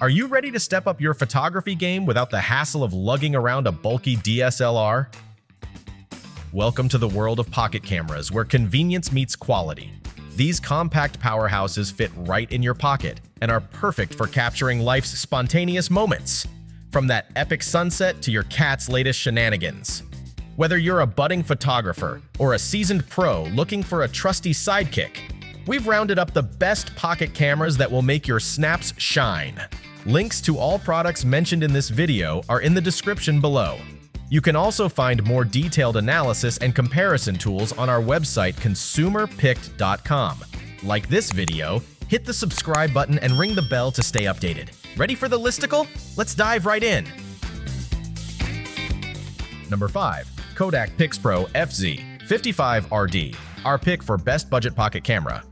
Are you ready to step up your photography game without the hassle of lugging around a bulky DSLR? Welcome to the world of pocket cameras, where convenience meets quality. These compact powerhouses fit right in your pocket and are perfect for capturing life's spontaneous moments, from that epic sunset to your cat's latest shenanigans. Whether you're a budding photographer or a seasoned pro looking for a trusty sidekick, we've rounded up the best pocket cameras that will make your snaps shine. Links to all products mentioned in this video are in the description below. You can also find more detailed analysis and comparison tools on our website consumerpicked.com. Like this video, hit the subscribe button and ring the bell to stay updated. Ready for the listicle? Let's dive right in. Number 5. KODAK PIXPRO FZ55-RD, our pick for best budget pocket camera.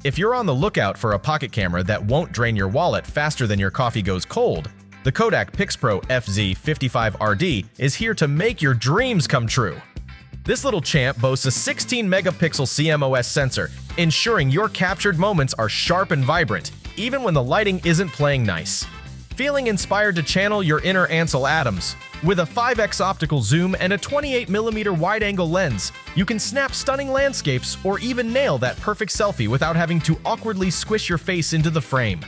If you're on the lookout for a pocket camera that won't drain your wallet faster than your coffee goes cold, the KODAK PIXPRO FZ55-RD is here to make your dreams come true. This little champ boasts a 16-megapixel CMOS sensor, ensuring your captured moments are sharp and vibrant, even when the lighting isn't playing nice. Feeling inspired to channel your inner Ansel Adams? With a 5x optical zoom and a 28mm wide-angle lens, you can snap stunning landscapes or even nail that perfect selfie without having to awkwardly squish your face into the frame.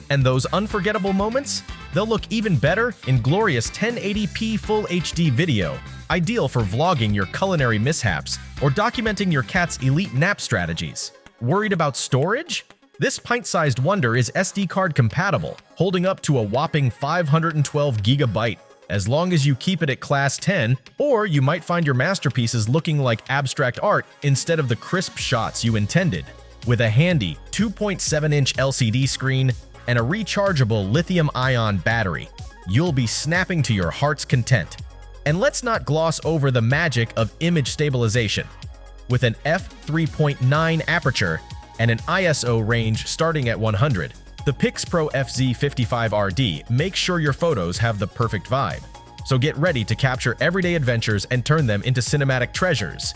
And those unforgettable moments? They'll look even better in glorious 1080p Full HD video, ideal for vlogging your culinary mishaps or documenting your cat's elite nap strategies. Worried about storage? This pint-sized wonder is SD card compatible, holding up to a whopping 512 GB, as long as you keep it at Class 10, or you might find your masterpieces looking like abstract art instead of the crisp shots you intended. With a handy 2.7-inch LCD screen and a rechargeable lithium-ion battery, you'll be snapping to your heart's content. And let's not gloss over the magic of image stabilization. With an f3.9 aperture and an ISO range starting at 100, the PIXPRO FZ55-RD makes sure your photos have the perfect vibe. So get ready to capture everyday adventures and turn them into cinematic treasures.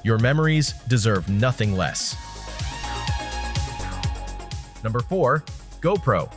Your memories deserve nothing less. Number 4. GoPro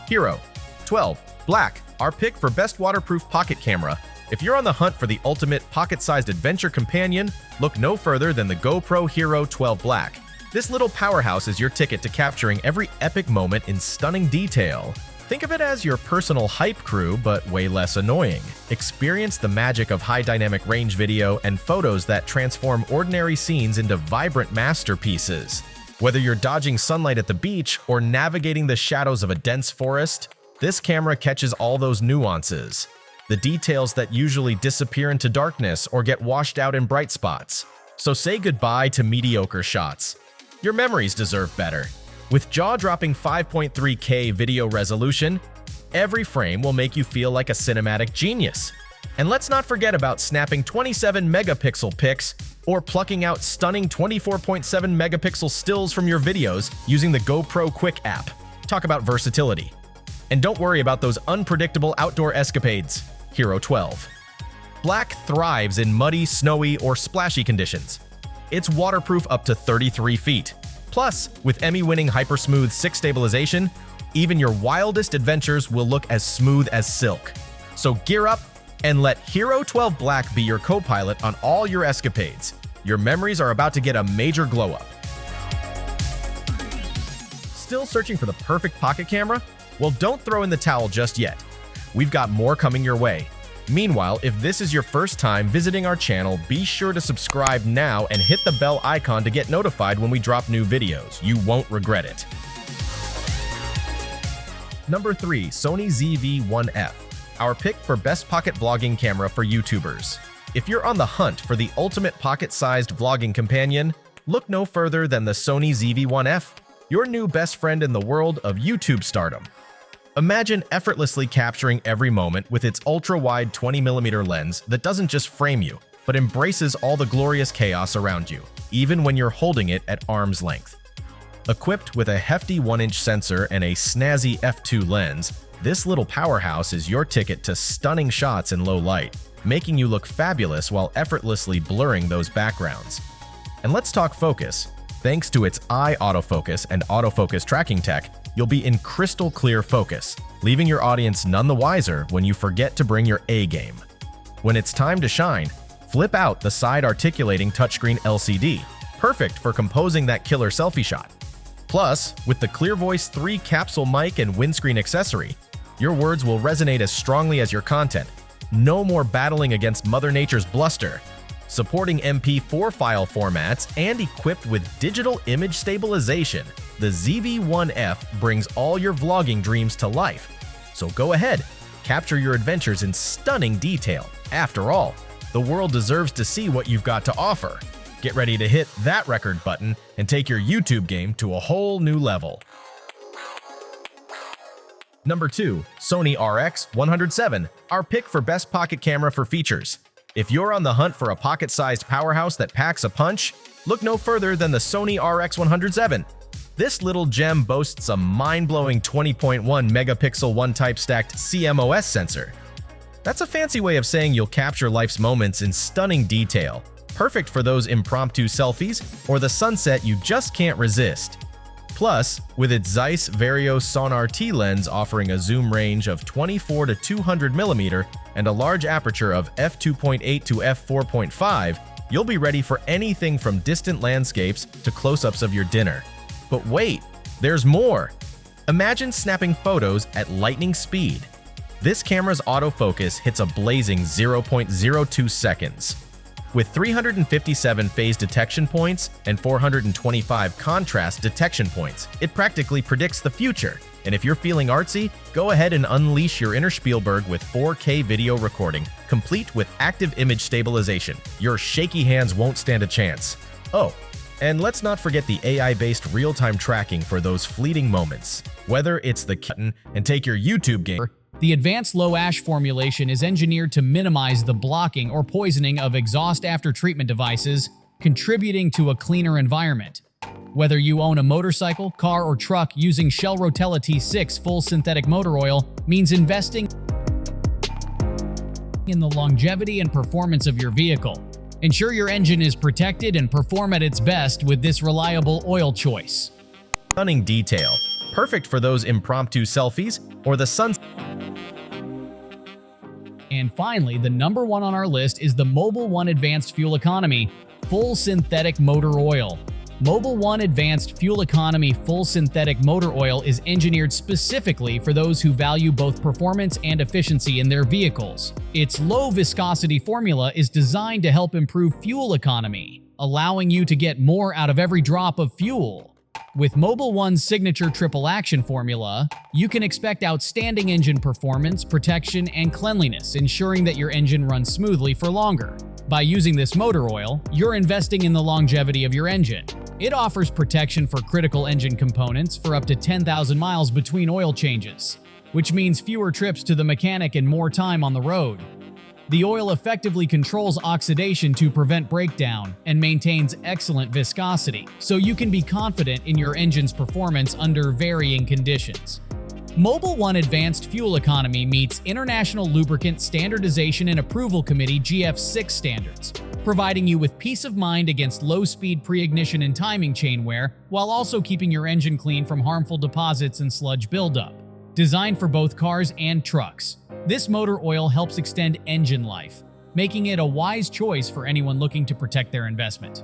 HERO12 Black, our pick for best waterproof pocket camera. If you're on the hunt for the ultimate pocket-sized adventure companion, look no further than the GoPro HERO12 Black. This little powerhouse is your ticket to capturing every epic moment in stunning detail. Think of it as your personal hype crew, but way less annoying. Experience the magic of high dynamic range video and photos that transform ordinary scenes into vibrant masterpieces. Whether you're dodging sunlight at the beach or navigating the shadows of a dense forest, this camera catches all those nuances. The details that usually disappear into darkness or get washed out in bright spots. So say goodbye to mediocre shots. Your memories deserve better. With jaw-dropping 5.3K video resolution, every frame will make you feel like a cinematic genius. And let's not forget about snapping 27-megapixel pics or plucking out stunning 24.7-megapixel stills from your videos using the GoPro Quick app. Talk about versatility. And don't worry about those unpredictable outdoor escapades. HERO12 Black thrives in muddy, snowy, or splashy conditions. It's waterproof up to 33 feet. Plus, with Emmy-winning hyper-smooth 6 stabilization, even your wildest adventures will look as smooth as silk. So gear up and let HERO12 Black be your co-pilot on all your escapades. Your memories are about to get a major glow-up. Still searching for the perfect pocket camera? Well, don't throw in the towel just yet. We've got more coming your way. Meanwhile, if this is your first time visiting our channel, be sure to subscribe now and hit the bell icon to get notified when we drop new videos. You won't regret it. Number 3. Sony ZV-1F, our pick for best pocket vlogging camera for YouTubers. If you're on the hunt for the ultimate pocket-sized vlogging companion, look no further than the Sony ZV-1F, your new best friend in the world of YouTube stardom. Imagine effortlessly capturing every moment with its ultra-wide 20mm lens that doesn't just frame you, but embraces all the glorious chaos around you, even when you're holding it at arm's length. Equipped with a hefty 1-inch sensor and a snazzy f2 lens, this little powerhouse is your ticket to stunning shots in low light, making you look fabulous while effortlessly blurring those backgrounds. And let's talk focus. Thanks to its eye autofocus and autofocus tracking tech, you'll be in crystal clear focus, leaving your audience none the wiser when you forget to bring your A game. When it's time to shine, flip out the side articulating touchscreen LCD, perfect for composing that killer selfie shot. Plus, with the Clear Voice 3 capsule mic and windscreen accessory, your words will resonate as strongly as your content. No more battling against Mother Nature's bluster. Supporting MP4 file formats and equipped with digital image stabilization, the ZV-1F brings all your vlogging dreams to life. So go ahead, capture your adventures in stunning detail. After all, the world deserves to see what you've got to offer. Get ready to hit that record button and take your YouTube game to a whole new level. Number 2. Sony RX100 VII, our pick for best pocket camera for features. If you're on the hunt for a pocket-sized powerhouse that packs a punch, look no further than the Sony RX100 VII. This little gem boasts a mind-blowing 20.1 megapixel one-type stacked CMOS sensor. That's a fancy way of saying you'll capture life's moments in stunning detail, perfect for those impromptu selfies or the sunset you just can't resist. Plus, with its Zeiss Vario Sonar T lens offering a zoom range of 24 to 200 mm and a large aperture of f2.8 to f4.5, you'll be ready for anything from distant landscapes to close-ups of your dinner. But wait, there's more! Imagine snapping photos at lightning speed. This camera's autofocus hits a blazing 0.02 seconds. With 357 phase detection points and 425 contrast detection points, it practically predicts the future. And if you're feeling artsy, go ahead and unleash your inner Spielberg with 4K video recording, complete with active image stabilization. Your shaky hands won't stand a chance. Oh, and let's not forget the AI-based real-time tracking for those fleeting moments. Whether it's the button and take your YouTube game. The advanced low-ash formulation is engineered to minimize the blocking or poisoning of exhaust after-treatment devices, contributing to a cleaner environment. Whether you own a motorcycle, car, or truck, using Shell Rotella T6 full synthetic motor oil means investing in the longevity and performance of your vehicle. Ensure your engine is protected and perform at its best with this reliable oil choice. Stunning detail, perfect for those impromptu selfies or the sun. And finally, the number 1 on our list is the Mobil 1 Advanced Fuel Economy Full Synthetic Motor Oil. Mobil 1 Advanced Fuel Economy Full Synthetic Motor Oil is engineered specifically for those who value both performance and efficiency in their vehicles. Its low-viscosity formula is designed to help improve fuel economy, allowing you to get more out of every drop of fuel. With Mobil 1's signature triple action formula, you can expect outstanding engine performance, protection, and cleanliness, ensuring that your engine runs smoothly for longer. By using this motor oil, you're investing in the longevity of your engine. It offers protection for critical engine components for up to 10,000 miles between oil changes, which means fewer trips to the mechanic and more time on the road. The oil effectively controls oxidation to prevent breakdown and maintains excellent viscosity, so you can be confident in your engine's performance under varying conditions. Mobil 1 Advanced Fuel Economy meets International Lubricant Standardization and Approval Committee GF6 standards, providing you with peace of mind against low-speed pre-ignition and timing chain wear, while also keeping your engine clean from harmful deposits and sludge buildup. Designed for both cars and trucks, this motor oil helps extend engine life, making it a wise choice for anyone looking to protect their investment.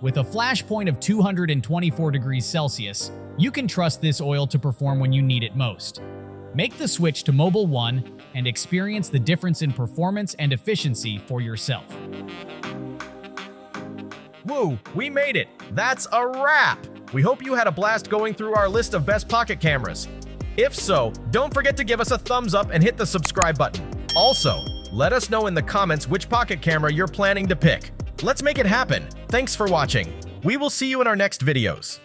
With a flash point of 224 degrees Celsius, you can trust this oil to perform when you need it most. Make the switch to Mobil 1 and experience the difference in performance and efficiency for yourself. Woo, we made it! That's a wrap! We hope you had a blast going through our list of best pocket cameras. If so, don't forget to give us a thumbs up and hit the subscribe button. Also, let us know in the comments which pocket camera you're planning to pick. Let's make it happen. Thanks for watching. We will see you in our next videos.